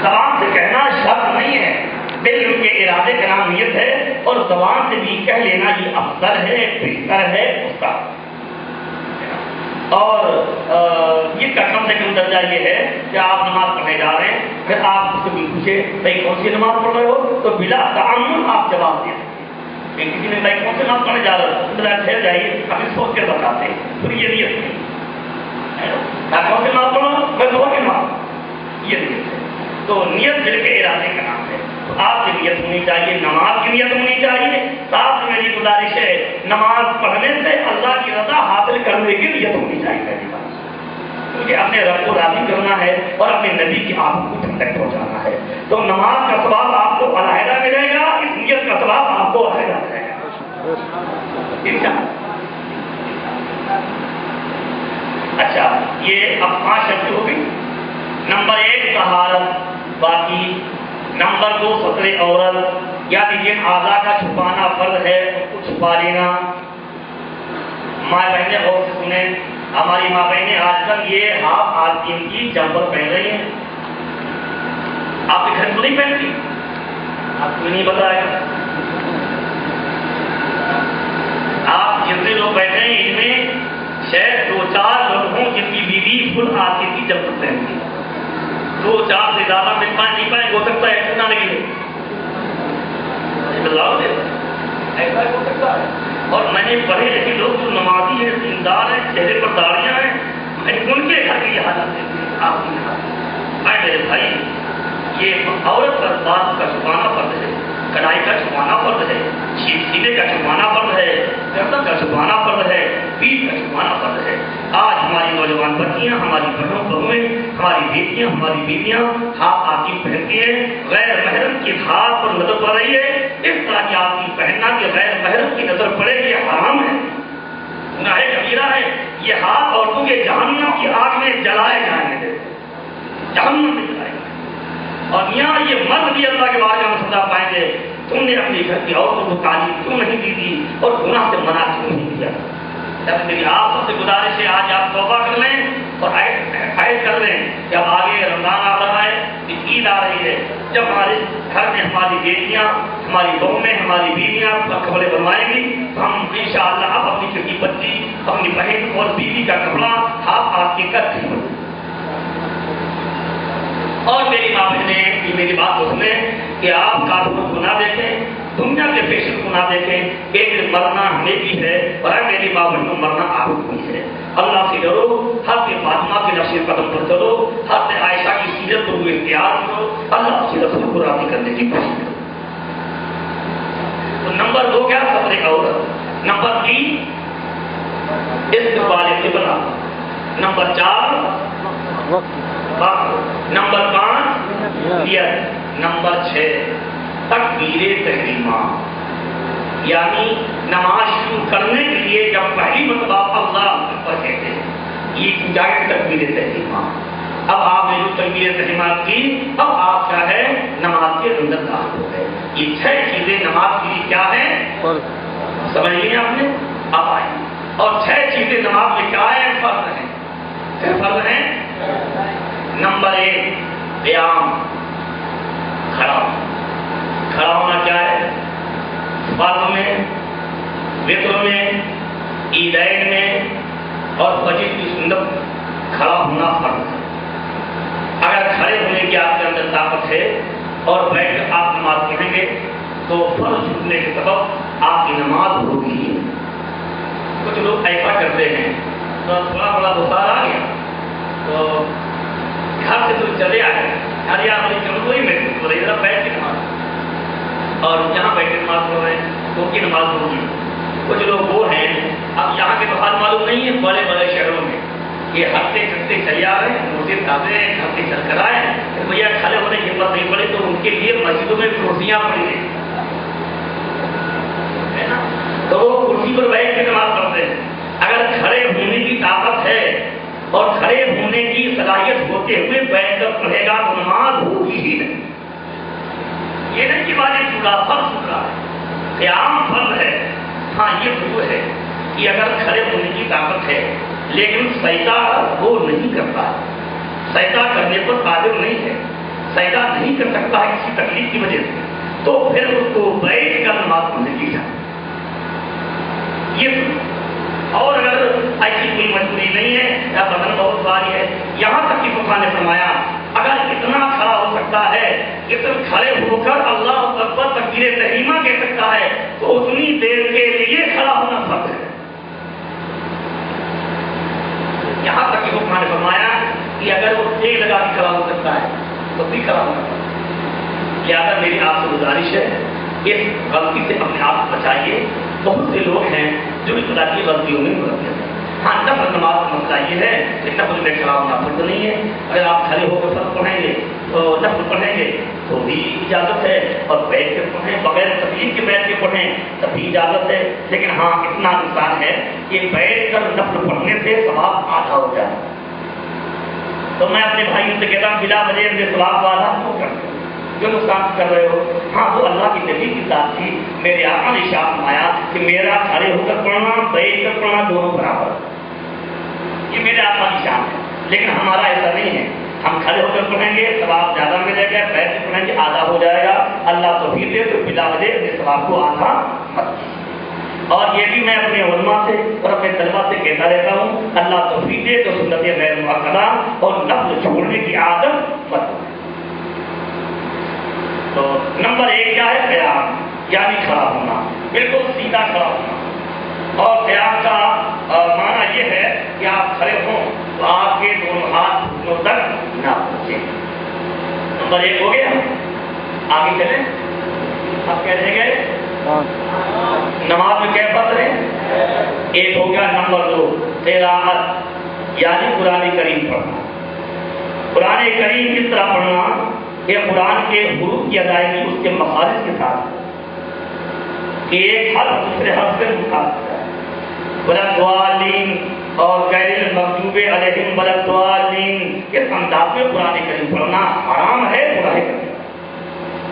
زبان سے کہنا شرط نہیں ہے، دل کے ارادے کا نام نیت ہے، اور زبان سے بھی کہہ لینا یہ افضل ہے، بہتر ہے اس کا۔ اور یہ کم سے کم درجہ یہ ہے کہ آپ نماز پڑھنے جا رہے ہیں، پھر آپ سے بھی پوچھے بھائی کون سی نماز پڑھ رہے ہو، تو بلا تعمل آپ جواب دیں۔ کسی نے بھائی کون سی نماز پڑھنے جا رہے ہو، ذرا ٹھہر جائیے، ابھی سوچ کے بتاتے ہیں، پھر یہ نیت نہیں آپ کون سی نماز پڑھو، میں دو کی نماز، یہ نیت ہے۔ تو نیت دل کے ارادے کا نام ہے۔ تو آپ کی نیت ہونی چاہیے، نماز کی نیت ہونی چاہیے، ساتھ میری گزارش ہے نماز پڑھنے سے اللہ کی رضا حاصل کرنے کی نیت ہونی چاہیے پہلی بات، کیونکہ اپنے رب کو راضی کرنا ہے اور اپنے نبی کی آنکھ کو ٹھنڈک پہنچانا ہے۔ تو نماز کا ثواب آپ کو علیحدہ ملے گا، اس نیت کا ثواب آپ کو علیحدہ ملے گا انشاءاللہ۔ اچھا، یہ اب 5 شرطیں ہو گئی۔ نمبر 1 طہارت باقی، نمبر 2 ستر عورت، یعنی جن اعضاء کا چھپانا فرض ہے اس کو چھپا لینا۔ ماں بہنیں غور سے سنیں، ہماری ماں بہنیں آج کل یہ ہاف آستین کی جمپر پہن رہی ہیں، آپ کے گھر کو نہیں پہنتی، آپ کو نہیں بتایا۔ آپ جتنے لوگ بیٹھے ہیں ان میں شاید 2-4 لوگ ہوں جن کی بیوی فل آستین کی جمپر پہنتی ہے، 2-4 سے زیادہ مل پائیں نہیں پائیں، ہو سکتا ہے اتنا لگے ایسا ہو سکتا ہے۔ اور میں نے پڑھے لکھے لوگ جو نمازی ہیں، دیندار ہیں، چہرے پر داڑیاں ہیں، میں ان کے گھر کی حالت دیکھی ہے آپ کی حالت۔ اے میرے بھائی، یہ عورت پر بات کا چھپانا فرض ہے، کڑھائی کا چھپانا فرض ہے، سینے کا چھپانا فرض ہے، گردن کا چھپانا فرض ہے، پیٹھ کا چھپانا فرض ہے۔ آج ہماری نوجوان بچیاں، ہماری بہنوں بہویں، ہماری بیٹیاں، ہماری بیویاں ہاف آستین پہنتی ہیں، غیر محرم کی ہاتھ پر نظر پڑ رہی ہے، اس طرح کی آستین پہننا کہ غیر محرم کی نظر پڑے، یہ حرام ہے، گناہ کبیرہ ہے۔ یہ ہاتھ عورتوں کے جہنم کی آگ میں جلائے جائیں گے، جہنم میں جلائے گا۔ اور یہاں یہ مرد بھی اللہ کے بارگاہ میں سزا پائیں گے، تم نے اپنے گھر کی عورتوں کو تعلیم کیوں نہیں دی تھی اور گناہ سے منع کیوں نہیں کیا۔ جب میری آپ سب سے گزارش ہے آج آپ توبہ کر لیں اور عہد کر لیں کہ اب آگے رمضان آ رہا ہے، عید آ رہی ہے، جب ہمارے گھر میں ہماری بیٹیاں، ہماری بہویں، ہماری بیویاں کپڑے بنوائیں گی تو ہم انشاءاللہ اب اپنی چھوٹی بچی، اپنی بہن اور بیوی کا کپڑا ہاتھ آستین کر دیں۔ اور میری ماں بہنیں یہ میری بات کو سنیں کہ آپ کافروں کو نہ دیکھیں، دنیا کے فیشن کو نہ دیکھیں، ایک مرنا ہمیں بھی ہے اور میری ماں بہنوں مرنا آپ کو بھی ہے۔ اللہ سے ڈرو، حضرت فاطمہ کے نقش قدم پر چلو، حضرت عائشہ کی سیرت کو اختیار کرو، اللہ کے رسول کو راضی کرنے کی کوشش کرو۔ تو نمبر 2 کیا؟ ستر عورت۔ نمبر 3 استقبال قبلہ۔ نمبر 4 نمبر 5 نیت۔ نمبر 6 تکبیر تحریمہ، یعنی نماز شروع کرنے کے لیے جب پہلی مرتبہ اللہ اکبر کہتے ہیں، یہ جائے تکبیر تحریمہ۔ اب آپ نے جو تکبیر تحریمہ کی، اب آپ کیا ہے نماز کے اندر داخل ہو گئے۔ یہ 6 چیزیں نماز کے لیے کیا ہے سمجھ لیں آپ نے، اب آئیں۔ اور 6 چیزیں نماز میں کیا ہے؟ فرض ہیں۔ کیا فرض ہیں؟ نمبر 1 قیام، کھڑا ہونا کیا ہے؟ فرض میں، وتر میں، عیدین میں اور فجر کی سنت کھڑا ہونا فرض ہے۔ اگر کھڑے ہونے کی آپ کے اندر طاقت ہے اور بیٹھ کر آپ نماز پڑھیں گے تو فرض چھوٹنے کے سبب آپ کی نماز ہوگی۔ کچھ لوگ ایسا کرتے ہیں تو تھوڑا بڑا بخار آ گیا تو گھر سے تو چلے آئے، ارے آپ نہیں چلو کوئی محسوس ہو رہی ہے، بیٹھ کے نماز، اور جہاں بیٹھ کے نماز پڑھ رہے ہیں تو ان کی نماز ہوگی۔ کچھ لوگ وہ ہیں، اب یہاں کے تو حال معلوم نہیں ہے، بڑے بڑے شہروں میں یہ ہفتے چلتے چلے آ رہے ہیں، مسجد آتے ہیں، ہفتے چل کر آئے ہیں، بھیا کھڑے ہونے کی ہمت نہیں پڑے تو ان کے لیے مسجدوں میں کرسیاں پڑی ہیں، ہے نا، تو وہ کرسی پر بیٹھ کے نماز پڑھتے ہیں۔ اگر کھڑے ہونے کی طاقت ہے اور کھڑے ہونے کی صلاحیت ہوتے ہوئے بیٹھ کر پڑھے گا تو نماز ہوگی ہی نہیں۔ یہ نہیں کہ واجب پورا فرض پورا ہے، قیام فرض ہے۔ ہاں یہ ضرور ہے کہ اگر کھڑے ہونے کی طاقت ہے لیکن سجدہ وہ نہیں کرتا، سجدہ کرنے پر قادر نہیں ہے، سجدہ نہیں کر سکتا ہے کسی تکلیف کی وجہ سے، تو پھر اس کو بیٹھ کر نماز پڑھنے کی جائے یہ، اور اگر ایسی کوئی مجبوری نہیں ہے یا بدن بہت بھاری ہے، یہاں تک کہ فقہ نے فرمایا اگر اتنا کھڑا ہو سکتا ہے، اتنا کھڑے ہو کر اللہ اکبر تکبیر تحریمہ کہہ سکتا ہے، تو اتنی دیر کے لیے کھڑا ہونا فرض ہے۔ یہاں تک کہ فقہ نے فرمایا کہ اگر وہ تیل لگا کے کھڑا ہو سکتا ہے تو بھی کھڑا ہونا فرض ہے۔ لہٰذا میری آپ سے گزارش ہے اس غلطی سے اپنے آپ کو بچائیے۔ بہت سے لوگ ہیں جو اس طرح کی غلطیوں میں ملتے ہیں۔ ہاں نفل نماز کا مسئلہ یہ ہے کہ نفل میں کھڑا ہونا فرض نہیں ہے، اگر آپ کھڑے ہو کر فرض پڑھیں گے تو نفل پڑھیں گے تو بھی اجازت ہے، اور بیٹھ کے پڑھیں بغیر تکلیف کے بیٹھ کے پڑھیں تب بھی اجازت ہے، لیکن ہاں اتنا نقصان ہے کہ بیٹھ کر نفل پڑھنے سے ثواب آدھا ہو جائے۔ تو میں اپنے بھائیوں سے کہتا ہوں بلا وجہ مجھے ثواب آدھا کیوں کرتے ہو، کیوں نقصان کر رہے ہو؟ ہاں وہ اللہ کی نبی کی ذات تھی، میرے آقا نے ارشاد فرمایا کہ میرا کھڑے ہو کر پڑھنا بیٹھ کر پڑھنا دونوں برابر، یہ میرے آقا کی شان ہے، لیکن ہمارا ایسا نہیں ہے۔ ہم کھڑے ہو کر پڑھیں گے ثواب زیادہ ملے گا، بیٹھ کے پڑھیں گے آدھا ہو جائے گا۔ اللہ توفیق دے تو بلا وجہ اپنے ثواب کو آدھا مت کیجیے۔ اور یہ بھی میں اپنے علماء سے اور اپنے طلباء سے کہتا رہتا ہوں، اللہ توفیق دے تو سنت غیر مؤکدہ اور نفل چھوڑنے کی عادت مت کریں۔ تو نمبر 1 کیا ہے؟ قیام، یعنی کھڑا ہونا، بالکل سیدھا کھڑا ہونا۔ اور قیام کا معنی یہ ہے کہ آپ کھڑے ہوں تو آپ کے دونوں ہاتھ گھٹنوں تک نہ پہنچے۔ نمبر 1 ہو گیا، آگے چلیں۔ آپ کہہ رہے گئے نماز میں کیا فرض ہے؟ 1 ہو گیا۔ نمبر 2 قراءت، یعنی قرآن کریم پڑھنا۔ قرآن کریم کس طرح پڑھنا؟ یہ قرآن کے حروف کی ادائیگی اس کے مخارج کے ساتھ کہ ایک حرف دوسرے حرف سے مخالف ہے۔ وَلَضَّالِّينَ اور غیر المغضوب علیہم وَلَضَّالِّينَ، اس انداز میں قرآن کریم پڑھنا حرام ہے۔ قرآن کریم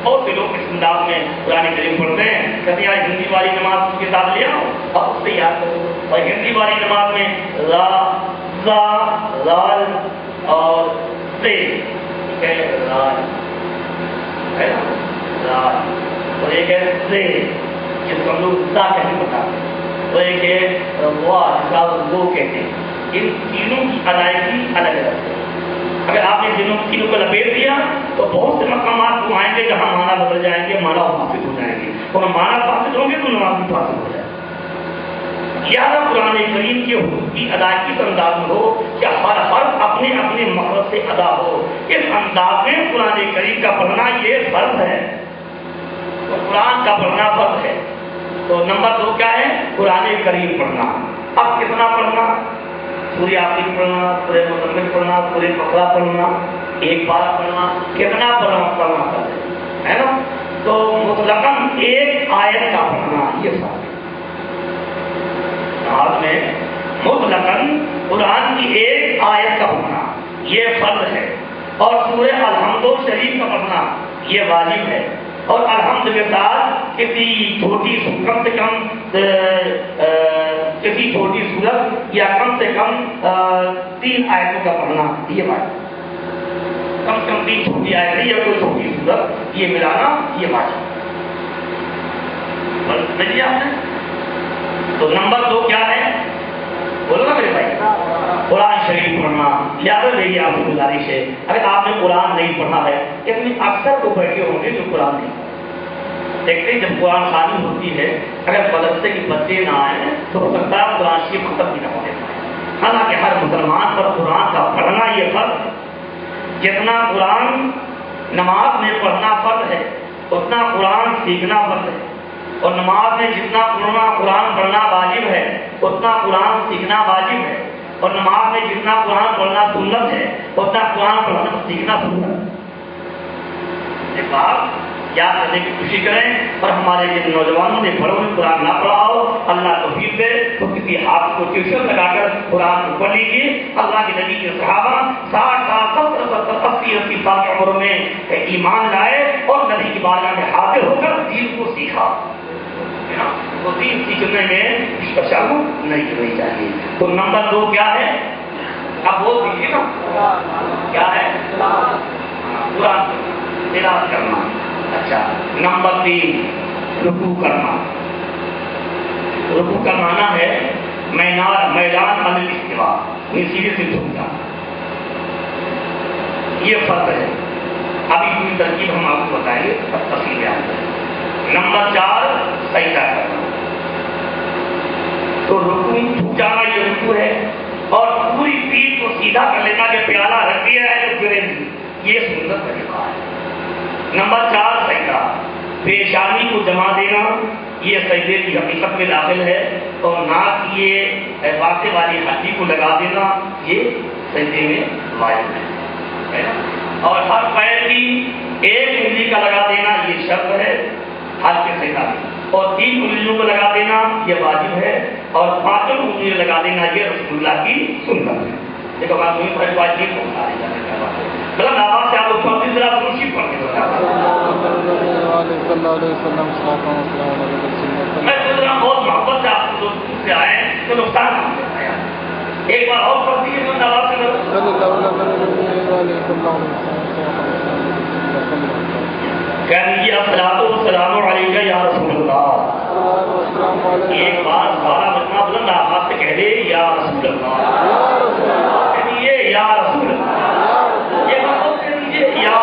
بہت سے لوگ اس انداز میں قرآن کریم پڑھتے ہیں، کبھی آج ہندی والی نماز کے ساتھ لے آؤ اور اس سے یاد کرو، اور ہندی والی نماز میں لا زا لال اور سے لال ہے نا، لال، اور ایک ہے سے جس کو ہم لوگ زا کہتے ہیں، اور ایک ہے وہ کہتے ہیں۔ ان تینوں کی ادائیگی الگ الگ ہے۔ اگر آپ نے تینوں کو لپیٹ دیا تو بہت سے مقامات کو آئیں گے جہاں مانا بدل جائیں گے، مانا فاسد ہو جائیں گے، اور مانا فاسد ہوں گے تو نماز بھی فاسد ہو جائے گی۔ یا قرآن کریم کے حروف کی ادائیگی اس انداز میں ہو کہ ہر حرف اپنے اپنے مخرج سے ادا ہو، اس انداز میں قرآن کریم کا پڑھنا یہ فرض ہے، تو قرآن کا پڑھنا فرض ہے۔ تو نمبر 2 کیا ہے؟ قرآن کریم پڑھنا۔ اب کتنا پڑھنا؟ پوری آخری پڑھنا، پورے مکمل پڑھنا، پورے بقرہ پڑھنا، ایک بار پڑھنا، کتنا پڑھنا ہے نا؟ تو مطلقاً ایک آیت کا پڑھنا یہ فرض ہے۔ نماز میں مطلقاً قرآن کی ایک آیت کا پڑھنا یہ فرض ہے، اور سورہ الحمد شریف کا پڑھنا یہ واجب ہے، اور الحمد کے ساتھ کسی چھوٹی کم سے کم کسی چھوٹی سورت یا کم سے کم 3 آیتوں کا پڑھنا یہ واجب، کم سے کم 3 چھوٹی آیتیں یا کوئی چھوٹی سورت یہ ملانا یہ واجب۔ سمجھیے آپ نے؟ تو نمبر 2 کیا ہے؟ بولو نا میرے بھائی، قرآن شریف پڑھنا۔ لہٰذا میری آپ سے گزارش ہے اگر آپ نے قرآن نہیں پڑھا ہے، اتنے اکثر تو بیٹھے ہوں گے جو قرآن نہیں پڑھا، دیکھتے ہیں جب قرآن خانی ہوتی ہے اگر مدرسے کے بچے نہ آئیں تو ہو سکتا ہے قرآن شریف ختم بھی نہ ہونے پائے۔ حالانکہ ہر مسلمان پر قرآن کا پڑھنا یہ فرض ہے، جتنا قرآن نماز میں پڑھنا فرض ہے اتنا قرآن سیکھنا فرض ہے، اور نماز میں جتنا قرآن پڑھنا واجب ہے اتنا قرآن سیکھنا واجب ہے، اور نماز میں جتنا قرآن پڑھنا سنت ہے اتنا قرآن پڑھنا سیکھنا سنت ہے۔ یہ بات یاد کرنے کی کوشش کریں، اور ہمارے جن نوجوانوں نے بڑوں نے قرآن نہ پڑھا ہو اللہ توفیق دے تو کسی ہاتھ کو ٹیوشن لگا کر قرآن کو پڑھ لیجیے۔ اللہ کے نبی کے صحابہ 60 سال 70 80 سال کی عمر میں ایمان لائے اور نبی کی بارگاہ میں حاضر ہو کر دین کو سیکھا، تو دین سیکھنے میں تشہد نہیں کرنی چاہیے۔ تو نمبر 2 کیا ہے؟ اب وہ دیکھیے نا کیا ہے؟ قرآن تلاوت کرنا. اچھا نمبر 3 رکوع کرنا. رکوع کا معنی ہے میدان علی الاستواء، یہ سیدھے سے جھک جانا. یہ فرض ہے. ابھی پوری ترکیب ہم آپ کو بتائیں گے، تفصیل بیان کریں. نمبر 4 سجدہ کرنا. تو رکوع جھک جانا یہ رکوع ہے، اور پوری پیٹھ کو سیدھا کر لینا کہ پیالہ رکھ دیا ہے تو گرے نہیں، یہ سنت طریقہ ہے. نمبر 4 سجدہ. پیشانی کو جما دینا یہ سجدے کی حقیقت میں داخل ہے، اور ناک کی یہ واسطے والی ہڈی کو لگا دینا یہ سجدے میں واجب ہے. اور ہر پیر کی ایک انگلی کا لگا دینا یہ شرط ہے حج کے سجدہ میں، اور 3 انگلیوں کو لگا دینا یہ واجب ہے، اور 5 انگلیاں لگا دینا یہ رسول اللہ کی سنت ہے. دیکھو بات ہوئی پر واجب کو بتا دیا مطلب آواز سے آپ لوگ پڑھتے ذرا خوشی پڑھتے میں سوچ رہا ہوں بہت محبت سے آپ کو سے آئے تو نقصان آیا. ایک بار اور پڑھ دیجیے تو آواز سے کہہ دیجیے الصلاۃ والسلام علیک یا رسول اللہ. ایک بار سارا بچنا بلند آواز سے کہہ دے یا رسول اللہ. کہیے یا رسول اللہ. یہ بات کہہ دیجیے یا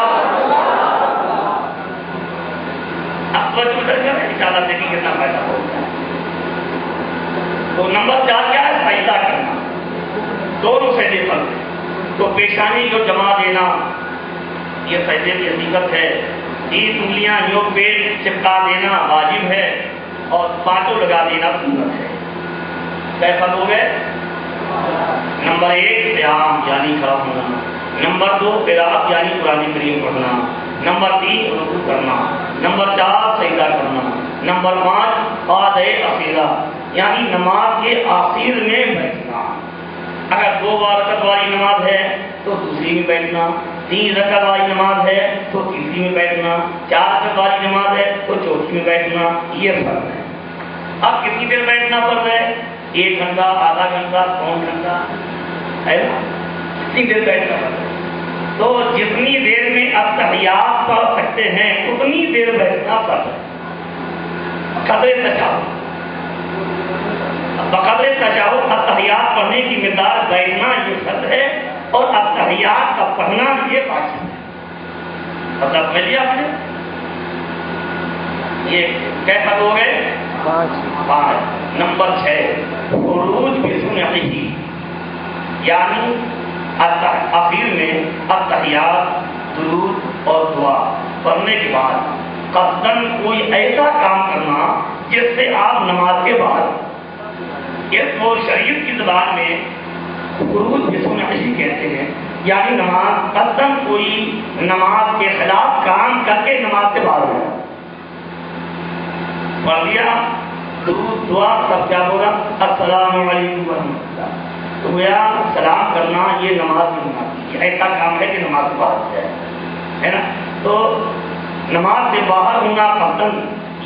انشاءاللہ دیکھیں کتنا فائدہ ہوگا. تو نمبر 4 کیا ہے؟ سجدہ کرنا. دونوں سجدے پر تو پیشانی کو جما دینا یہ سجدے کی حقیقت ہے. 3 انگلیاں جو پیٹ چپکا دینا واجب ہے، اور 5 لگا دینا سنت ہے. کیسا ہو گئے؟ نمبر 1 قیام یعنی کھڑا ہونا. نمبر 2 قراءت یعنی قرآن کریم پڑھنا. نمبر 3 رکوع کرنا. نمبر 4 سجدہ کرنا. نمبر 5 قعدہ اخیرہ یعنی نماز کے آخر میں بیٹھنا. اگر 2 رکعت والی نماز ہے تو دوسری میں بیٹھنا، 3 رکعت والی نماز ہے تو تیسری میں بیٹھنا، 4 رکعت والی نماز ہے تو چوتھی میں بیٹھنا. یہ فرض ہے. اب کتنی دیر بیٹھنا فرض ہے؟ 1 گھنٹہ، آدھا گھنٹہ، پون گھنٹہ ہے نا، کتنی دیر بیٹھنا فرض ہے. تو جتنی دیر میں اتحیات پڑھ سکتے ہیں اتنی دیر بیٹھنا فرض ہے. قدر تشہد بقدر تشہد اتحیات پڑھنے کی مقدار بیٹھنا یہ فرض ہے، اور اتحیات کا پڑھنا یہ واجب ہے. مطلب سمجھ لیا آپ نے؟ یہ کیسا ہو گئے؟ 5. نمبر 6 خروج بسنتہ یعنی آخر میں اتحیات درود اور دعا پڑھنے کے بعد قصداً کوئی ایسا کام کرنا جس سے آپ نماز کے بعد اس کو شریعت کی زبان میں خروج بسنتہ کہتے ہیں. یعنی نماز قصداً کوئی نماز کے خلاف کام کر کے نماز سے باہر ہو پڑھ لیا درود دعا سب کیا ہوگا السلام علیکم ورحمۃ اللہ. تو گویا سلام کرنا یہ نماز کی نماز یہ ایسا کام ہے کہ نماز سے باہر ہو جائے ہے نا. تو نماز سے باہر ہونا قصداً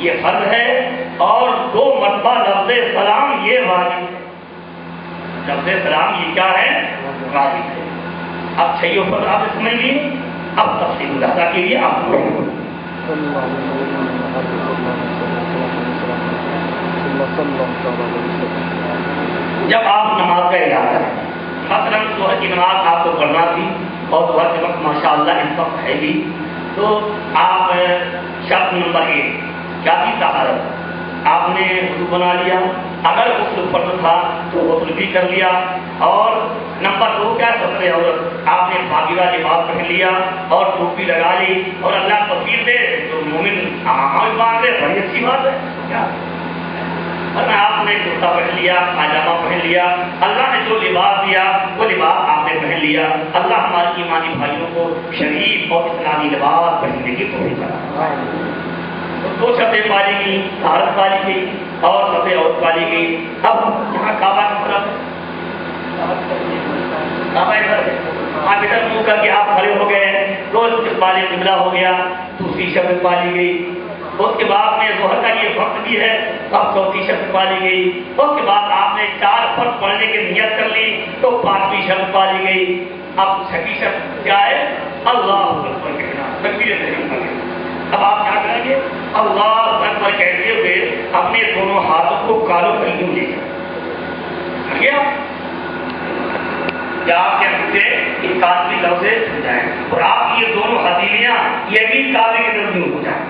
یہ فرض ہے، اور 2 مرتبہ لفظ سلام یہ واجب ہے. لفظ سلام یہ کیا ہے؟ واجب ہے. اب 6 پر آپ سمجھ لیے. اب تفصیل ادا کے لیے آپ جب آپ نماز کا اعلان کریں مثلاً ظہر کی نماز آپ کو پڑھنا تھی اور ظہر کے وقت ماشاء اللہ اس وقت ہے گی، تو آپ شرط نمبر 1 کیا تھی؟ طہارت. آپ نے وضو بنا لیا، اگر غسل فرض تھا تو غسل بھی کر لیا. اور نمبر 2 کیا ستر عورت آپ نے پاکیزہ لباس پہن لیا اور ٹوپی لگا لی، اور اللہ توفیق دے تو مومن عمامہ باندھ دے بڑی اچھی بات ہے. کیا آپ نے کرتا پہن لیا، پاجامہ پہن لیا، اللہ نے جو لباس دیا وہ لباس آپ نے پہن لیا. اللہ ہماری ایمانی بھائیوں کو شریف اور اسلامی لباس پہننے کی توفیق کرا. 2 شرطیں پالی گئی، طہارت پالی گئی اور ستر عورت پالی گئی. اب یہاں کعبہ کی طرف کعبہ ادھر ہے، آپ ادھر منہ کر کے آپ کھڑے ہو گئے تو استقبال قبلہ ہو گیا. دوسری شرط پالی گئی. اس کے بعد میں ظہر کا یہ وقت بھی ہے، اب 4تھی شرط پالی گئی. اس کے بعد آپ نے 4 فرض پڑھنے کی نیت کر لی تو 5ویں شرط پالی گئی. اب 6ویں شرط کیا ہے؟ اللہ اکبر کہنا، تکبیر تحریمہ اللہ اکبر کہتے ہوئے اپنے دونوں ہاتھوں کو کالوں پر یوں لے گیا کہ آپ کے انگوٹھے ایک کاغذی لفظ سے ہو جائیں اور آپ کی یہ دونوں ہتھیلیاں یہ بھی کعبے کی طرف یوں ہو جائیں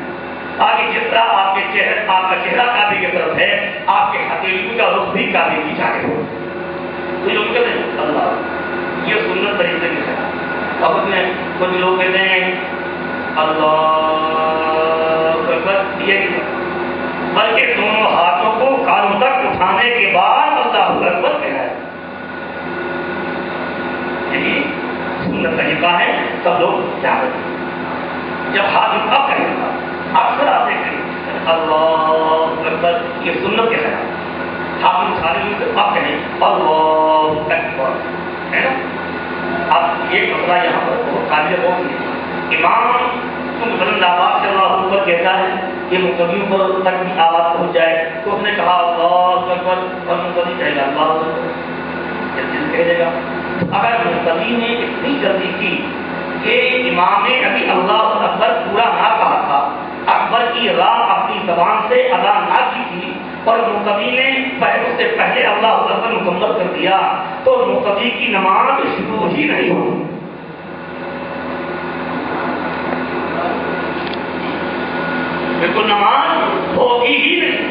تاکہ جس طرح آپ کا چہرہ کعبے کی طرف ہے آپ کے ہتھیلیوں کا رخ بھی کعبے کی جانب ہو. تو لوگ کہتے ہیں اللہ یہ سنت طریقے سے ہے. اب اس میں کچھ لوگ کہتے ہیں اللہ اکبر یہ بلکہ دونوں ہاتھوں کو کانوں تک اٹھانے کے بعد اللہ اکبر کہنا ہے. یہی سنت طریقہ ہے سب لوگ جانتے ہیں. جب ہاتھ اٹھا کریں گا اکثر آپ دیکھیں اللہ اکبر یہ سنت کے ہے. ہاتھ اٹھانے کے بعد کہیں اللہ اکبر ہے نا. اب ایک مسئلہ یہاں پر قابل غور ہے. امام صلی اللہ اکبر کہتا ہے کہ مقتدیوں پر تک بھی آواز پہنچ جائے تو اس نے کہا اللہ اکبر اور مقتدی کہے گا اللہ اکبر جلدی کہے گا. اگر مقتدی نے اتنی جلدی کی کہ امام نے ابھی اللہ اکبر پورا نہ کہا تھا, اکبر کی راہ اپنی زبان سے ادا نہ کی تھی اور مقتدی نے اس سے پہلے اللہ اکبر مکمل کر دیا تو مقتدی کی نماز شروع ہی نہیں ہوگی. بالکل نماز ہوگی ہی نہیں.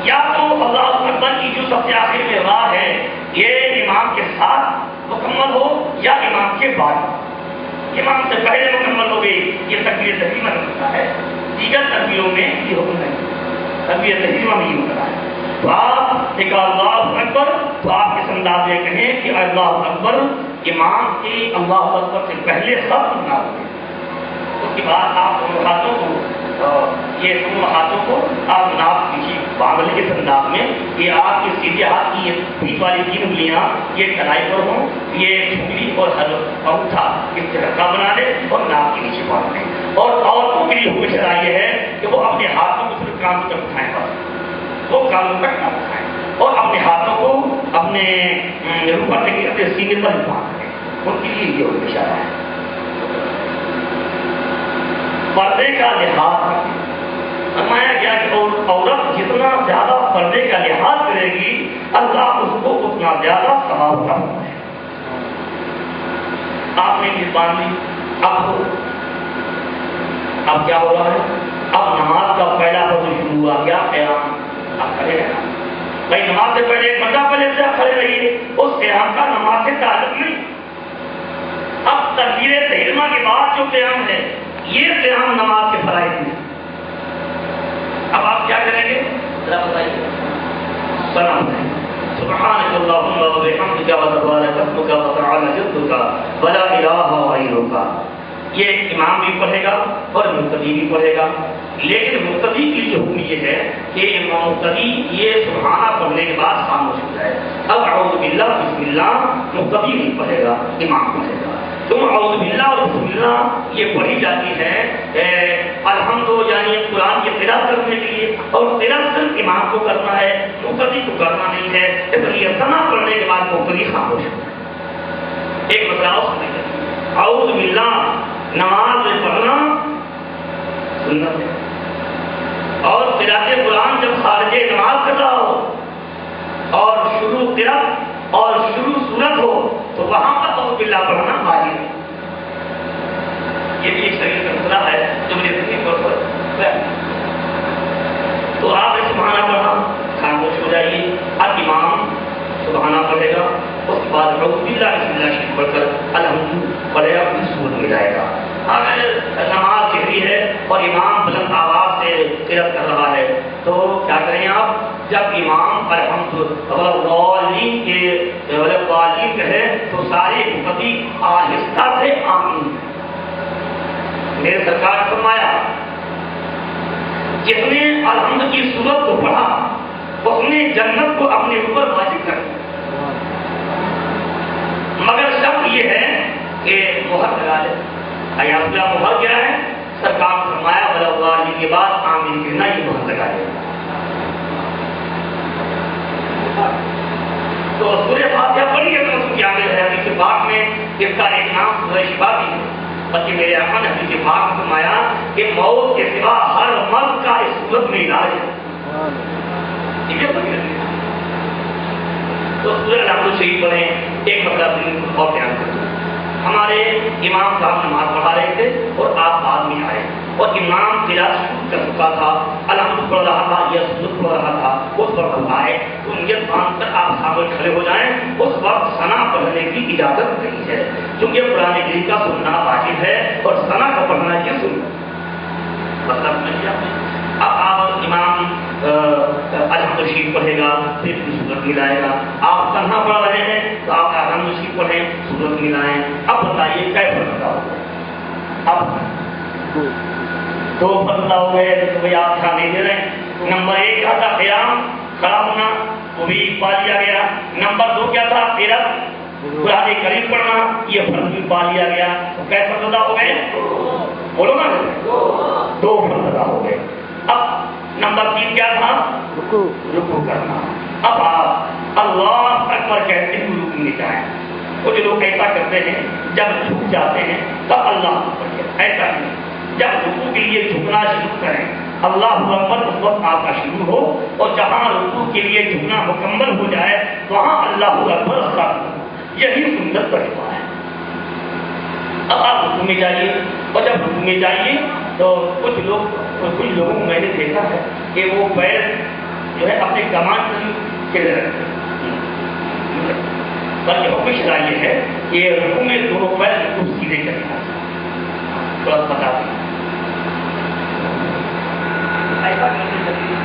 یا تو اللہ اکبر کی جو سب سے آخر میں راہ ہے یہ امام کے ساتھ مکمل ہو یا امام کے بعد. امام سے پہلے مکمل ہو گئی یہ تکبیر تحریمہ ہوتا ہے. دیگر تکبیروں میں یہ حکم نہیں. تکبیر تحریمہ میں یہ ہوتا ہے تو آپ ایک اللہ اکبر تو آپ اس انداز میں کہیں کہ اللہ اکبر امام کے اللہ اکبر سے پہلے ختم نہ ہو. اس کے بعد آپ دونوں ہاتھوں کو یہ دونوں ہاتھوں کو آپ ناپ کیجیے باغل اس انداز میں کہ آپ کے سیدھے ہاتھ کی یہ بیچ والی تین انگلیاں یہ کلائی پر ہوں, یہ ٹھکری اور انگوٹھا اس طرح کا بنا لے اور ناپ کے نیچے باندھ لیں. اور عورتوں کے لیے حکم شرع یہ ہے کہ وہ اپنے ہاتھوں کو صرف کان تک اٹھائیں, بس وہ کانوں تک نہ اٹھائیں اور اپنے ہاتھوں کو اپنے اوپر لے اپنے سینے پر باندھ لیں. ان کے لیے یہ حکم شرع ہے. پردے کا لحاظ فرمایا گیا کہ عورت جتنا زیادہ پردے کا لحاظ کرے گی اللہ اس کو اتنا زیادہ ثواب کرتا ہے. آپ نے یہ باندھ لی. اب کیا ہو رہا ہے؟ اب نماز کا پہلا فضل شروع ہوا. کیا قیام؟ آپ کھڑے رہنا بھائی. نماز سے پہلے ایک گھنٹہ پہلے سے آپ کھڑے رہیے. اس قیام کا نماز سے تعلق نہیں. اب تکبیر تحریمہ کے بعد جو قیام ہے یہ قیام نماز کے فرائض میں. اب آپ کیا کریں گے ذرا بتائیے. سلام ہے سبحانک اللہم و بحمدک و تبارک اسمک و تعالی جدک ولا الہ غیرک. یہ امام بھی پڑھے گا اور مقتدی بھی پڑھے گا. لیکن مقتدی کے لیے حکم یہ ہے کہ مقتدی یہ سبحانہ پڑھنے کے بعد خاموش ہو جائے. اب اعوذ باللہ بسم اللہ مقتدی نہیں پڑھے گا, امام پڑھے گا. تم اعوذ باللہ اور بسم اللہ یہ پڑھی جاتی ہے الحمد یعنی قرآن کی قراءت کرنے کے لیے, اور قراءت صرف امام کو کرنا ہے, مقتدی کو کرنا نہیں ہے. اس لیے ثنا پڑھنے کے بعد مقتدی خاموش ہو جائے. ایک مسئلہ اور سمجھیں. اعوذ باللہ نماز میں پڑھنا سنت ہے, اور قراءت قرآن جب خارج نماز کر رہا ہو اور شروع قراءت اور شروع سورت ہو تو وہاں پر اعوذ باللہ پڑھنا واجب ہے. یہ بھی ایک شریعت کا مسئلہ ہے جو مجھے ذہنی طور پر تو آپ سبحانہ پڑھنا خاموش ہو جائیے. اب امام سبحانہ پڑھے گا, اس کے بعد اعوذ باللہ بسم اللہ شریف پڑھ کر الحمد پڑھے گا, اپنی سورت میں جائے گا. اگر نماز جہری ہے اور امام بلند آواز سے قرأت کر رہا ہے تو کیا کریں آپ؟ جب امام الحمد والضالین کے والضالین کہے تو سارے مقتدی آہستہ سے آمین. میرے سرکار نے فرمایا جس نے الحمد کی سورت کو پڑھا اس نے جنت کو اپنے اوپر واجب کر دیا, مگر شرط یہ ہے کہ مہر لگا لے. مہر کیا ہے؟ سرکار نے فرمایا والضالین کے بعد آمین کہنا, یہ مہر لگا لے. تو سورہ فاتحہ پڑھی ہے تو کیا ہے حدیث پاک میں اس کا ایک نام سورہ شفا بھی ہے. بلکہ میرے آقا نے حدیث پاک میں فرمایا کہ موت کے سوا ہر مرض کا اس صورت میں علاج ہے. ٹھیک ہے تو سورہ الحمد شریف پڑھیں. ایک مطلب دن کو اور بیان کرتا ہوں. ہمارے امام صاحب نماز پڑھا رہے تھے اور آپ بعد میں آئے اور امام قراءت شروع کر چکا تھا, الحمد پڑھ رہا تھا یا سورۃ پڑھ رہا تھا. اس وقت آئے تو نیت باندھ کر آپ سامنے کھڑے ہو جائیں. اس وقت ثنا پڑھنے کی اجازت نہیں ہے کیونکہ قرآن کریم کا سننا واجب ہے اور ثنا کا پڑھنا یہ سننا مطلب نہیں ہے. اب آپ امام الحمد شریف پڑھے گا پھر سورت ملائے گا. آپ تنہا پڑھ رہے ہیں تو آپ الحمد شریف پڑھیں سورت ملائیں. اب بتائیے کیسے پڑھتا ہوگا. اب دو پتلا ہو گئے تو بھائی آپ دھیان نہیں دے رہے ہیں. نمبر 1 کیا تھا قیام کھڑا ہونا, وہ بھی پا لیا گیا. نمبر 2 کیا تھا قرأت قرآن کریم پڑھنا, یہ فرض بھی پا لیا گیا. تو کیسے پتلا ہو گئے بولو نا, 2 فرض ادا ہو گئے. اب نمبر 3 کیا تھا رکوع کرنا. اب آپ اللہ اکبر کہتے ہوئے رکوع میں جائیں. کچھ لوگ ایسا کرتے ہیں جب جھک جاتے ہیں تب اللہ اکبر کہتے ہیں. ایسا نہیں, جب رکوع کے لیے جھکنا شروع کریں اللہ اکبر اس وقت آپ کا شروع ہو اور جہاں رکوع کے لیے جھکنا مکمل ہو جائے وہاں اللہ اکبر ختم ہو. یہی سنت طریقہ ہے. اب آپ رکوع میں جائیے اور جب رکوع میں جائیے تو کچھ لوگوں کو میں نے دیکھا ہے کہ وہ پیر جو ہے اپنے کمان کے لیے رکھتے ہیں. بلکہ حکم شرع یہ ہے کہ رکوع میں دونوں پیر بالکل سیدھے کرنا. تھوڑا بتا دیں ایسا کرنے چاہیے.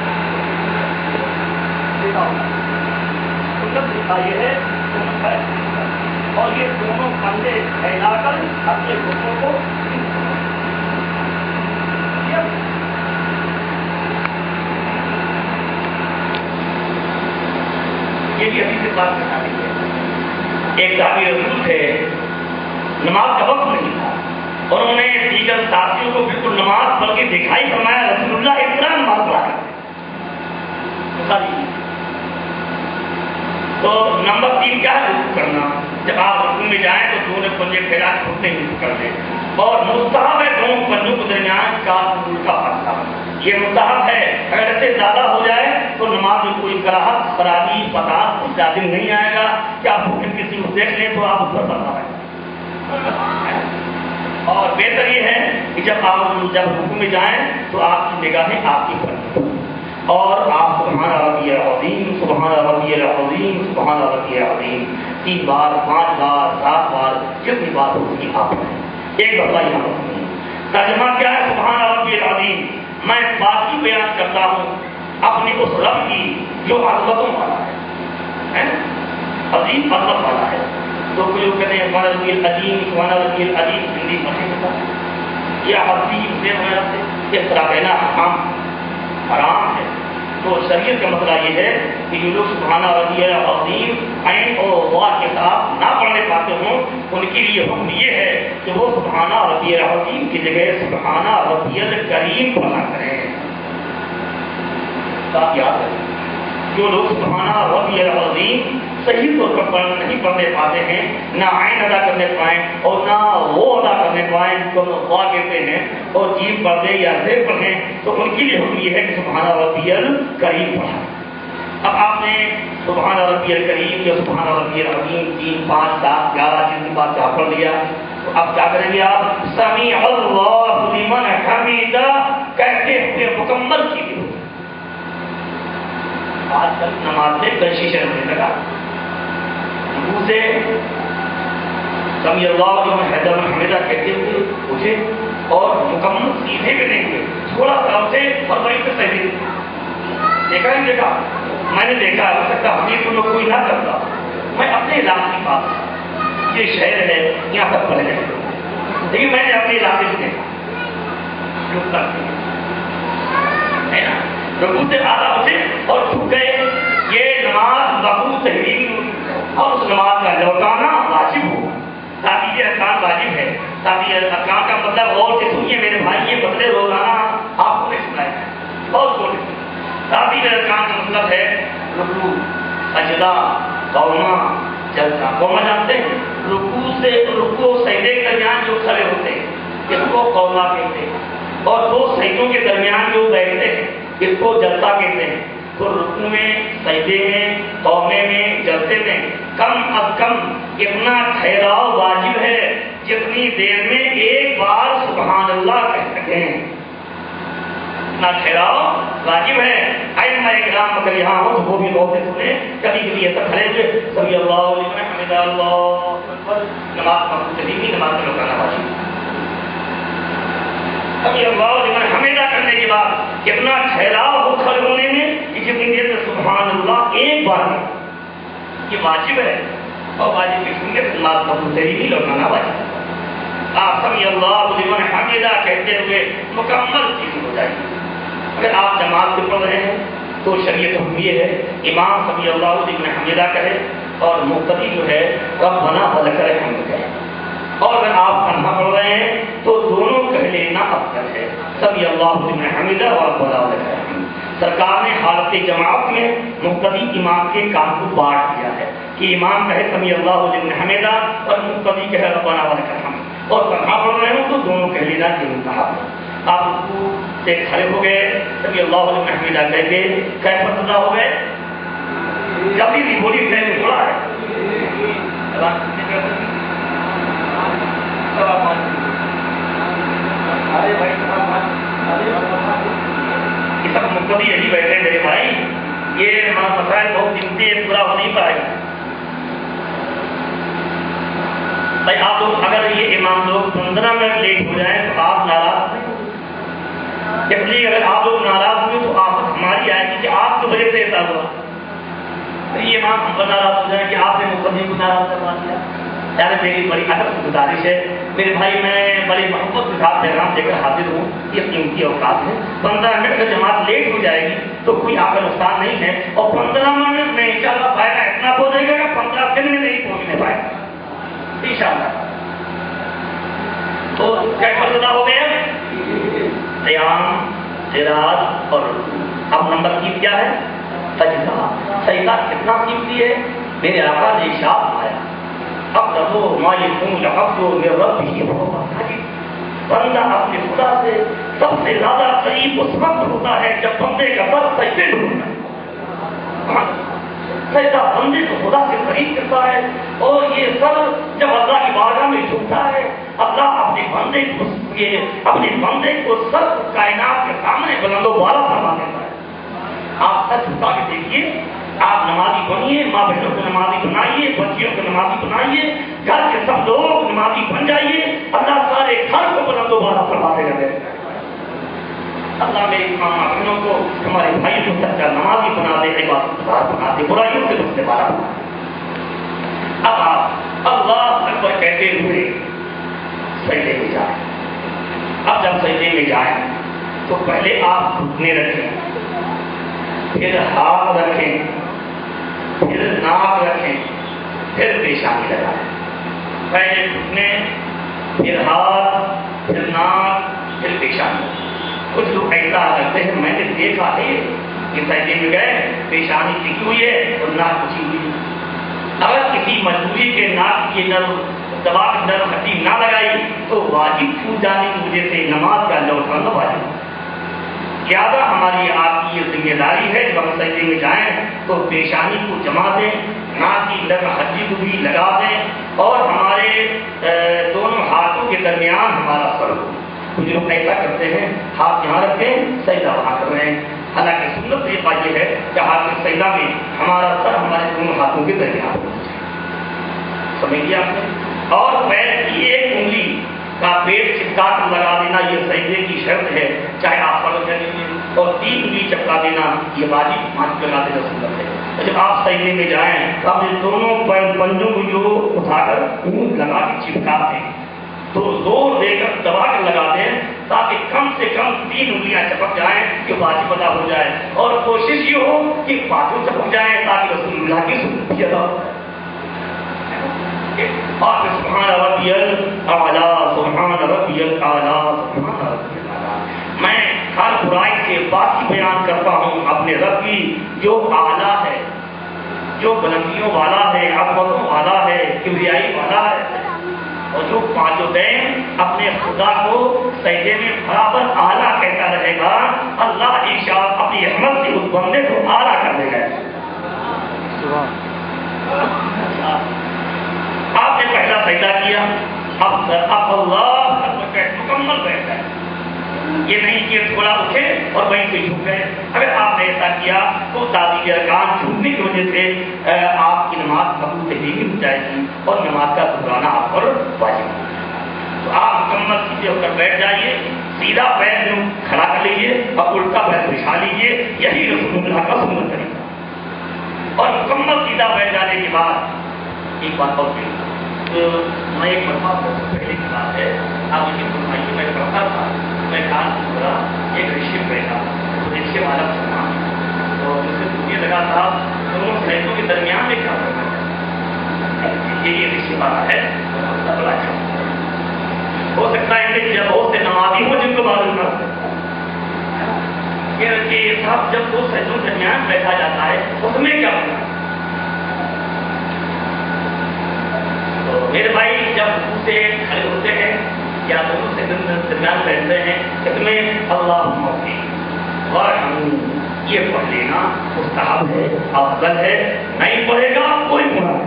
طریقہ یہ ہے دونوں پیر اور یہ دونوں کندھے پھیلا کر اپنے گھٹنوں کو یہ بھی ابھی سے بات کرنا نہیں ہے. ایک صحابی رسول تھے, نماز کا وقت نہیں تھا اور انہوں نے دیگر ساتھیوں کو بالکل نماز پڑھ کے دکھائی فرمایا رسول اللہ اتنا نماز پڑھا کرتے. تو نمبر 3 کیا ہے رکوع کرنا. جب آپ رکوع میں جائیں تو دونوں پنجے پھیلا کے گھٹنے رکوع کر دیں اور مستحب ہے دونوں پنجوں کے درمیان 4 انگلی کا فاصلہ. یہ مستحب ہے. اگر اس سے زیادہ ہو جائے تو نماز میں کوئی کراہت خرابی فساد لازم نہیں آئے گا کہ آپ کسی کو دیکھ لیں تو آپ اس پر پڑھنا ہے. اور بہتر یہ ہے کہ جب رکوع میں جائیں تو آپ کی نگاہیں آپ کی پر اور آپ سبحان ربی العظیم سبحان ربی العظیم سبحان ربی العظیم 3 بار 5 بار 7 بار جتنی بار ہوگی آپ پڑھیں. ایک دفعہ یہاں پر ترجمہ کیا ہے سبحان ربی العظیم. میں باقی بیان کرتا ہوں اپنے اس رب کی جو عظمتوں والا ہے عظیم عظمت والا ہے. تو کوئی لوگ کہتے ہیں سبحان ربی العظیم سبحان ربی العظیم ہندی پڑھیں یا عظیم سے وغیرہ سے اس طرح کہنا حرام ہے. تو شریعت کا مسئلہ یہ ہے کہ جو لوگ سبحان ربی العظیم عین اور واو کے ساتھ نہ پڑھنے پاتے ہوں ان کے لیے حکم یہ ہے کہ وہ سبحان ربی العظیم کی جگہ سبحان ربی الکریم پڑھا کریں. بات یاد رکھیں جو لوگ سبحان ربی العظیم صحیح طور پر نہیں پڑھنے پاتے ہیں, نہ عین ادا کرنے پائیں اور نہ وہ ادا کرنے پائیں جس کو واو کہتے ہیں اور جیم پڑھ دیں یا زیر پڑھیں, تو ان کے لیے حکم یہ ہے کہ سبحان ربی الکریم پڑھیں. اب آپ نے سبحان ربی الکریم یا سبحان ربی العظیم 3 5 7 11 جتنی بار جہاں پڑھ لیا تو اب کیا کریں گے آپ سمیع اللہ لمن حمیدہ کہتے ہوئے مکمل کیجیے. آج کل نماز میں کشش رہنے لگا منہ سے سمیع اللہ لمن حمیدہ کہتے ہوئے اٹھے اور مکمل سیدھے بھی نہیں ہوئے, تھوڑا سا اسے فرمائی سے صحیح دیکھا نہیں دیکھا. میں نے دیکھا ہو سکتا ہمیں تو لوگ کوئی نہ کرتا. میں اپنے علاقے کے پاس یہ شہر ہے یہاں تک پڑھ گئے لیکن میں نے اپنے علاقے میں دیکھا ہے نا رکوع سے آدھا اٹھے اور جھک گئے. یہ نماز رکوع تحریم اور اس نماز کا لوٹانا واجب ہوگا. تعبیر ارکان واجب ہے. تعبیر ارکان کا مطلب غور سے سنیے میرے بھائی, یہ بدلے روزانہ آپ کو نہیں سنائے بہت غور سے. تعبیر ارکان کا مطلب ہے رکوع سجدہ قوما جلسہ. قوما جانتے ہیں رکوع سجدے کے درمیان جو کھڑے ہوتے ہیں اس کو قوما کہتے ہیں، اور دو سجدوں کے درمیان جو بیٹھتے ہیں اس کو جلسہ کہتے ہیں۔ تو رکوع میں، سجدے میں، قومے میں، جلسے میں کم از کم اتنا ٹھہراؤ واجب ہے جتنی دیر میں ایک بار سبحان اللہ کہہ سکیں، اتنا ٹھہراؤ واجب ہے۔ ائمہ کرام اگر یہاں ہو تو وہ بھی غور سے سنیں، کبھی کبھی ایسا کھڑے ہوئے سبحان اللہ لمن حمدہ اللہ اکبر، نماز مقصودی نماز میں رکانا واجب، سبحان اللہ لمن حمدہ کرنے کے بعد کتنا ٹھہراؤ ہو کھڑے ہونے میں کہ جتنی دیر میں سبحان اللہ ایک بار ہے، یہ واجب ہے، اور واجب کی سنت نماز مقصودی لوٹانا واجب ہے۔ آپ سبحان اللہ لمن حمدہ کہتے ہوئے مکمل چیز ہو جائے گی۔ اگر آپ جماعت سے پڑھ رہے ہیں تو شریعت حکم یہ ہے امام سبحان اللہ لمن حمدہ کہے اور مقتدی جو ہے ربنا ولک الحمد کہے، اور اگر آپ تنہا پڑھ رہے ہیں تو دونوں کہہ لینا افضل ہے، سبحان اللہ لمن حمدہ اور ربنا ولک الحمد۔ سرکار نے حالت جماعت میں مقتدی امام کے کام کو بانٹ دیا ہے کہ امام کہے سبحان اللہ لمن حمدہ اور مقتدی کہے ربنا ولک الحمد، اور تنہا پڑھ رہے ہوں تو دونوں کہہ لینا ضرور کہا۔ آپ رکوع سے کھڑے ہو گئے سبحان اللہ لمن حمدہ کہہ کے کیف ادا ہو گئے، جلدی بھی بولی ٹائم تھوڑا ہے، یہ سب مقتدی یہی بیٹھے میرے بھائی، یہ مسائل بہت قیمتی ہے، پورا ہو نہیں پائے گا بھائی۔ آپ لوگ اگر یہ امام لوگ 15 منٹ لیٹ ہو جائیں تو آپ ناراض نہیں، اس لیے اگر آپ لوگ ناراض ہوئے تو آپ ہماری آئے گی کہ آپ کی وجہ سے ایسا ہوا، یہ امام ہم پر ناراض ہو جائیں کہ آپ نے مقتدی کو ناراض کروا دیا۔ یعنی میری بڑی ادب گزارش ہے میرے بھائی، میں بڑی محبت کے ساتھ پیغام دے کر حاضر ہوں، یہ قیمتی اوقات ہے۔ 15 منٹ سے جماعت لیٹ ہو جائے گی تو کوئی آپ کا نقصان نہیں ہے، اور 15 منٹ میں انشاءاللہ فائدہ اتنا پہنچے گا کہ 15 دن میں نہیں پہنچنے پائے گا انشاءاللہ۔ تو کیسا ادا ہو گیا؟ قیام، قرات اور اب نمبر 3 کیا ہے؟ سجدہ۔ سجدہ کتنا قیمتی ہے؟ میرے آقا نے ارشاد فرمایا اقرب ما یکون العبد من ربہ وهو ساجد، بندہ اپنے خدا سے سب سے زیادہ قریب اس وقت ہوتا ہے جب بندے کا سر سجدے میں ہوتا ہے۔ سجدہ بندے کو خدا سے قریب کرتا ہے، اور یہ سر جب اللہ کی بارگاہ میں جھکتا ہے اللہ اپنے بندے کو سر کائنات کے سامنے بلند و بالا فرما دیتا ہے۔ آپ سچ بتا کے دیکھیے، آپ نمازی بنیے، ماں بہنوں کو نمازی بنائیے، بچیوں کو نمازی بنائیے، گھر کے سب لوگ نمازی بن جائیے، اللہ سارے گھر کو بلند و بالا فرماتے رہے۔ اللہ میری ماں بہنوں کو، ہمارے بھائی کو سچا نمازی بنا دے، عبادت گزار بنا دے، برائیوں سے بچنے والا بنا دے۔ اب آپ اللہ اکبر کہتے ہوئے سجدے میں جائیں۔ اب جب سجدے میں جائیں تو پہلے آپ گھٹنے رکھیں، پھر ہاتھ رکھیں، پھر ناک رکھیں، پھر پیشانی لگائیں۔ پہلے گھٹنے، پھر ہاتھ، پھر ناک، پھر پیشانی۔ کچھ لوگ ایسا کرتے ہیں، میں نے دیکھا ہے کہ سجدے میں گئے پیشانی ٹکی ہوئی ہے اور ناک اچھی ہوئی ہے۔ اگر کسی مجبوری کے ناک کی دبا کے نرم ہڈی نہ لگائی تو واجب چھوٹ جانے کی وجہ سے نماز کا لوٹانا واجب ہے۔ لہٰذا ہماری آپ کی یہ ذمہ داری ہے جب ہم سجدے میں جائیں تو پیشانی کو جما دیں، ناک کی نرم ہڈی کو بھی لگا دیں، اور ہمارے دونوں ہاتھوں کے درمیان ہمارا سر ہو۔ کچھ لوگ ایسا کرتے ہیں، ہاتھ یہاں رکھیں، سجدہ وہاں کر رہے ہیں، حالانکہ سنت طریقہ یہ ہے کہ ہاتھ کے سجدہ میں ہمارا سر ہمارے دونوں ہاتھوں کے درمیان ہو جائے۔ سمجھ لیا آپ نے؟ اور پیر کی ایک انگلی کا پیٹ چپکا کر لگا دینا یہ سجدے کی شرط ہے، چاہے آپ فرض کر لیجیے، اور 3 انگلی چپکا دینا یہ واجب مانچ لگا دینا سنت ہے۔ جب آپ سجدے میں جائیں تو آپ دونوں پنجوں کو جو اٹھا کر منہ لگا کے چپکاتے ہیں تو زور دے کر دبا کر لگاتے ہیں تاکہ کم سے کم 3 انگلیاں چپک جائیں کہ واجب ادا ہو جائے، اور کوشش یہ ہو کہ پانچوں چپک جائیں تاکہ رسول اللہ کی سنت بھی ادا ہو جائے۔ اور سبحان ربی الاعلیٰ، سبحان ربی الاعلیٰ، سبحان ربی الاعلیٰ۔ میں ہر برائی سے باقی بیان کرتا ہوں اپنے رب کی جو اعلیٰ ہے، جو بلندیوں والا ہے، عظمتوں والا ہے، کبریائی والا ہے، اور جو پانچوں دین اپنے خدا کو سجدے میں برابر اعلیٰ کہتا رہے گا، اللہ ارشاد اپنی رحمت سے اس بندے کو اعلیٰ کر دے گا۔ آپ نے پہلا سجدہ کیا، اب اللہ مکمل بیٹھا ہے، یہ نہیں کہ تھوڑا اٹھے اور وہیں سے جھک گئے۔ اگر آپ نے ایسا کیا تو تعدیل ارکان جھکنے کی وجہ سے آپ کی نماز قبول نہیں ہو جائے گی اور نماز کا دہرانا آپ پر واجب ہے۔ تو آپ مکمل سیدھے ہو کر بیٹھ جائیے، سیدھا پیر یوں کھڑا کر لیجیے اور الٹا پیر بچھا لیجیے، یہی رسول اللہ کا سنت طریقہ۔ اور مکمل سیدھا بیٹھ جانے کے بعد ایک بات اور کہی، میں ایک مرتبہ پہلے کی بات ہے، آپ مجھے فرمائیے، میں پڑھتا تھا، میں کہا پورا ایک رشی بیٹھا، رشے والا سنا تو مجھ سے پوچھنے لگا تھا دونوں سیدوں کے درمیان میں کیا فرق ہے؟ یہ رشی والا ہے، بڑا اچھا ہو سکتا ہے کہ جب بہت سے نمازی ہوں جن کو معلوم نہ کہ صاحب جب دو سیدوں کے درمیان بیٹھا جاتا ہے اس میں کیا ہوتا ہے؟ تو میرے بھائی جب سے کھڑے ہوتے ہیں یا دونوں سے درمیان بیٹھتے ہیں اس میں اللہ موقع یہ پڑھ لینا مستحب ہے، افضل ہے، نہیں پڑھے گا کوئی گناہ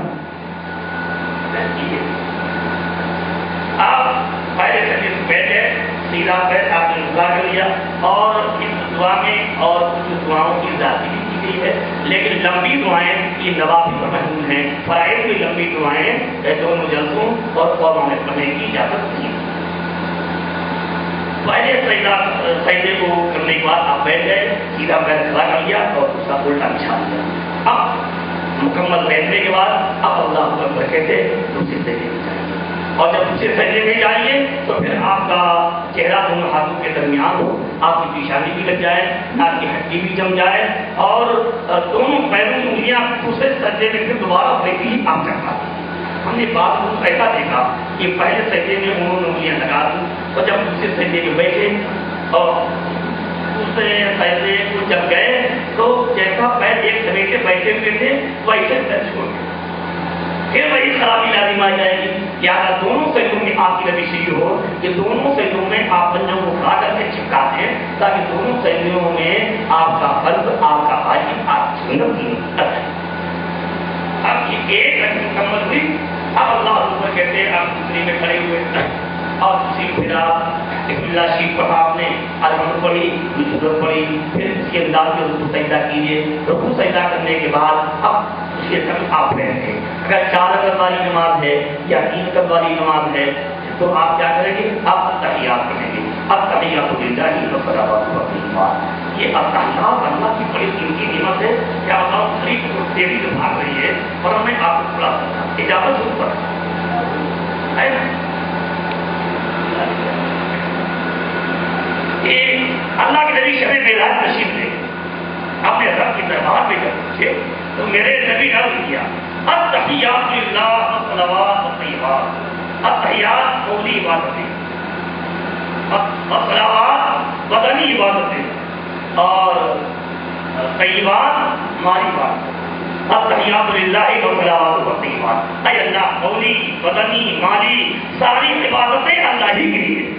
نہیں۔ آپ پہلے سے بیٹھے سیدھا پیر آپ نے دعا کر لیا، اور اس دعا میں اور کچھ دعاؤں کی ذاتی بھی کی گئی ہے، لیکن لمبی دعائیں یہ نوافل پر محدود ہیں، فرائض کی لمبی دعائیں دونوں جلسوں اور قوموں میں پڑھنے کی اجازت نہیں ہے۔ پہلے سجدے کو کرنے کے بعد آپ بیٹھ گئے، سیدھا پیر کھڑا کر لیا اور دوسرا الٹا بچھا دیا۔ اب مکمل بیٹھنے کے بعد اب اللہ اکبر کہتے دوسرے سجدے میں جائیے، اور جب دوسرے سجدے میں جائیے تو پھر آپ کا چہرہ دونوں ہاتھوں کے درمیان ہو، آپ کی پیشانی بھی لگ جائے، ناک کی ہڈی بھی جم جائے، اور دونوں پیروں کی انگلیاں دوسرے سجدے میں پھر دوبارہ بیٹھی ہی آپ کر پاتے۔ ہم نے بات کو ایسا دیکھا کہ پہلے سجدے میں انہوں نے انگلیاں لگا دی، اور جب دوسرے سجدے میں بیٹھے اور دوسرے سجدے کو جب گئے تو جیسا پیر ایک سمیٹے بیٹھے ہوئے تھے ویسے پیر چھوڑ گئے، پھر وہی خرابی لازم آ جائے گی۔ یا دونوں سجدوں میں آپ کی نبی شریف ہو کہ دونوں سجدوں میں آپ پنجوں کو کھڑا کر کے چپکاتے ہیں تاکہ دونوں سجدوں میں آپ کا فرض، آپ کا واجب، آپ کی سنت کی ہے۔ اب یہ ایک رکعت مکمل ہوئی، اب اللہ اکبر کہتے ہیں آپ دوسری میں کھڑے ہوئے اور دوسری پھر آپ بسم اللہ شریف پڑھا، آپ نے الحمد پڑھی، سورت پڑھی، پھر اس کے انداز میں رکوع سجدہ کیجیے۔ رکوع سجدہ کرنے کے بعد اب اس کے ساتھ آپ بیٹھیں گے۔ اگر 4 رکعت والی نماز ہے یا 3 رکعت والی نماز ہے تو آپ کیا کریں گے؟ آپ تحیات پڑھیں گے۔ اب تحیات للہ والصلوات والطیبات، یہ تحیات اللہ کی بڑی قیمتی نعمت ہے۔ کیا بتاؤں، خرید کو تیزی سے بھاگ رہی ہے اور میں آپ کو تھوڑا اجازت ضرور پڑھا ہے نا۔ اللہ کے نبی شب معراج تشریف لے اپنے رب کی دربار میں جب پوچھے تو میرے نبی نے عرض کیا التحیات للہ والصلوات والطیبات، التحیات قولی عبادتیں، والصلوات بدنی عبادتیں، اور طیبات مالی عبادتیں۔ التحیات للہ والصلوات والطیبات، اے اللہ قولی بدنی مالی ساری عبادتیں اللہ ہی کے لیے،